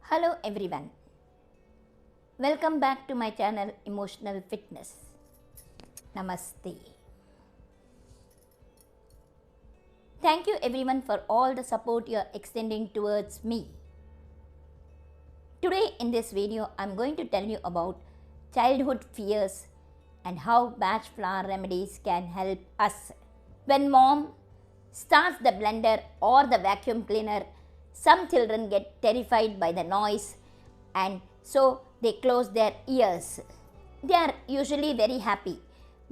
Hello everyone. Welcome back to my channel Emotional Fitness. Namaste. Thank you everyone for all the support you are extending towards me. Today in this video I am going to tell you about childhood fears and how Bach flower remedies can help us. When mom starts the blender or the vacuum cleaner, some children get terrified by the noise and so they close their ears. They are usually very happy,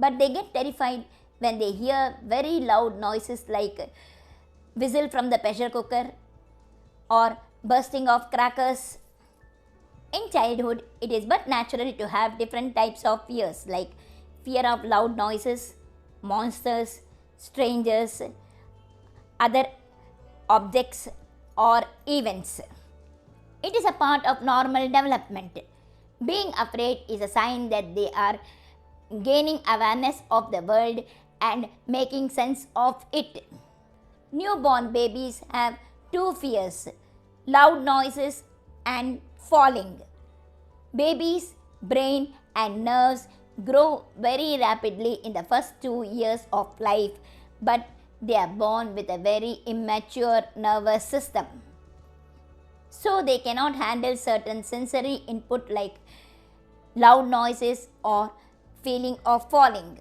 but they get terrified when they hear very loud noises like whistle from the pressure cooker or bursting of crackers. In childhood, it is but natural to have different types of fears like fear of loud noises, monsters, strangers, other objects or events. It is a part of normal development. Being afraid is a sign that they are gaining awareness of the world and making sense of it. Newborn babies have two fears: loud noises and falling. Babies' brain and nerves grow very rapidly in the first 2 years of life, but they are born with a very immature nervous system. So they cannot handle certain sensory input like loud noises or feeling of falling.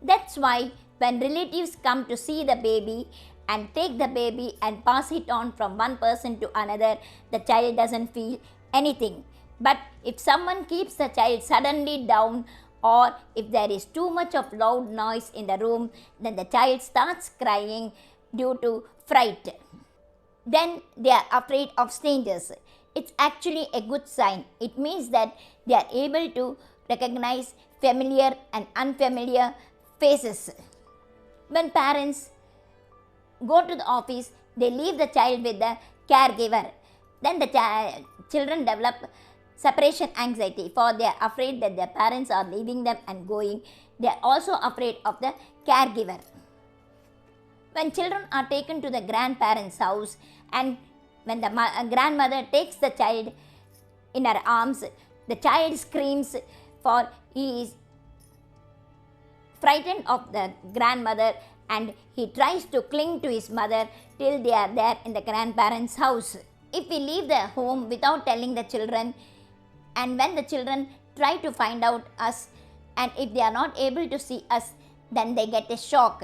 That's why when relatives come to see the baby and take the baby and pass it on from one person to another, the child doesn't feel anything. But if someone keeps the child suddenly down, or if there is too much of loud noise in the room, then the child starts crying due to fright. Then they are afraid of strangers. It's actually a good sign. It means that they are able to recognize familiar and unfamiliar faces. When parents go to the office, they leave the child with the caregiver. Then the children develop separation anxiety, for they are afraid that their parents are leaving them and going. They are also afraid of the caregiver. When children are taken to the grandparents' house and when the grandmother takes the child in her arms, the child screams, for he is frightened of the grandmother and he tries to cling to his mother till they are there in the grandparents' house. If we leave the home without telling the children, and when the children try to find out us, and if they are not able to see us, then they get a shock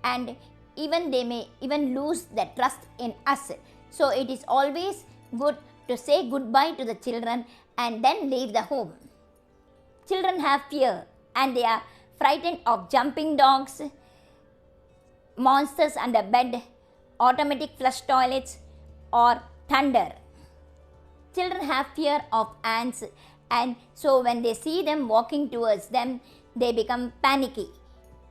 and even they may even lose the trust in us. So it is always good to say goodbye to the children and then leave the home. Children have fear and they are frightened of jumping dogs, monsters under bed, automatic flush toilets or thunder. Children have fear of ants, and so when they see them walking towards them, they become panicky.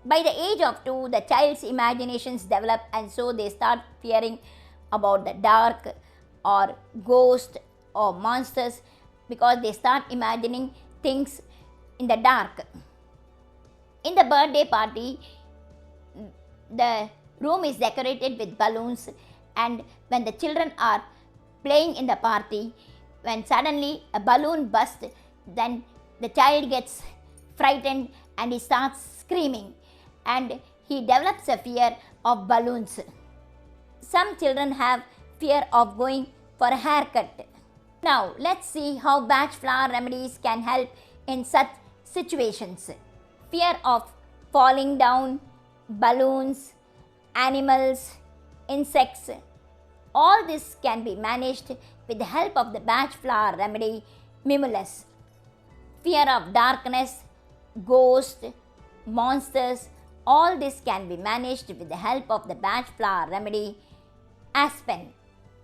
By the age of 2, the child's imaginations develop and so they start fearing about the dark or ghosts or monsters because they start imagining things in the dark. In the birthday party, the room is decorated with balloons, and when the children are playing in the party, when suddenly a balloon bursts, then the child gets frightened and he starts screaming and he develops a fear of balloons. Some children have fear of going for a haircut. Now let's see how Bach flower remedies can help in such situations. Fear of falling down, balloons, animals, insects, all this can be managed with the help of the Bach flower remedy Mimulus. Fear of darkness, ghosts, monsters, all this can be managed with the help of the Bach flower remedy Aspen.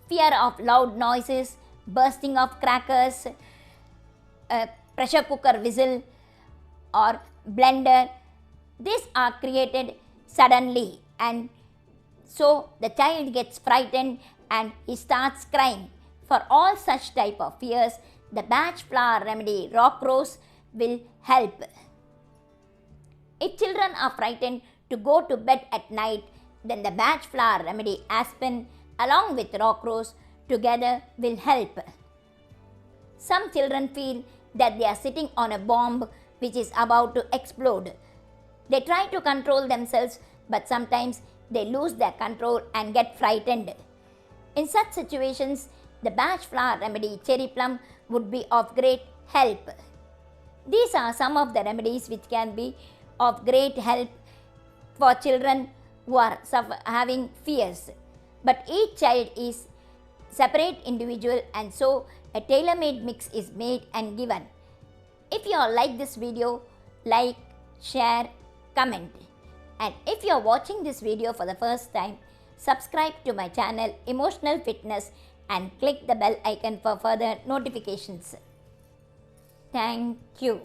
Fear of loud noises, bursting of crackers, pressure cooker whistle or blender, these are created suddenly and so the child gets frightened and he starts crying. For all such type of fears, the Bach flower remedy rock rose will help. If children are frightened to go to bed at night, then the Bach flower remedy aspen along with rock rose together will help. Some children feel that they are sitting on a bomb which is about to explode. They try to control themselves, but sometimes they lose their control and get frightened. In such situations, the Bach flower remedy cherry plum would be of great help. These are some of the remedies which can be of great help for children who are having fears. But each child is separate individual, and so a tailor-made mix is made and given. If you all like this video, like, share, comment. And if you are watching this video for the first time, subscribe to my channel Emotional Fitness and click the bell icon for further notifications. Thank you.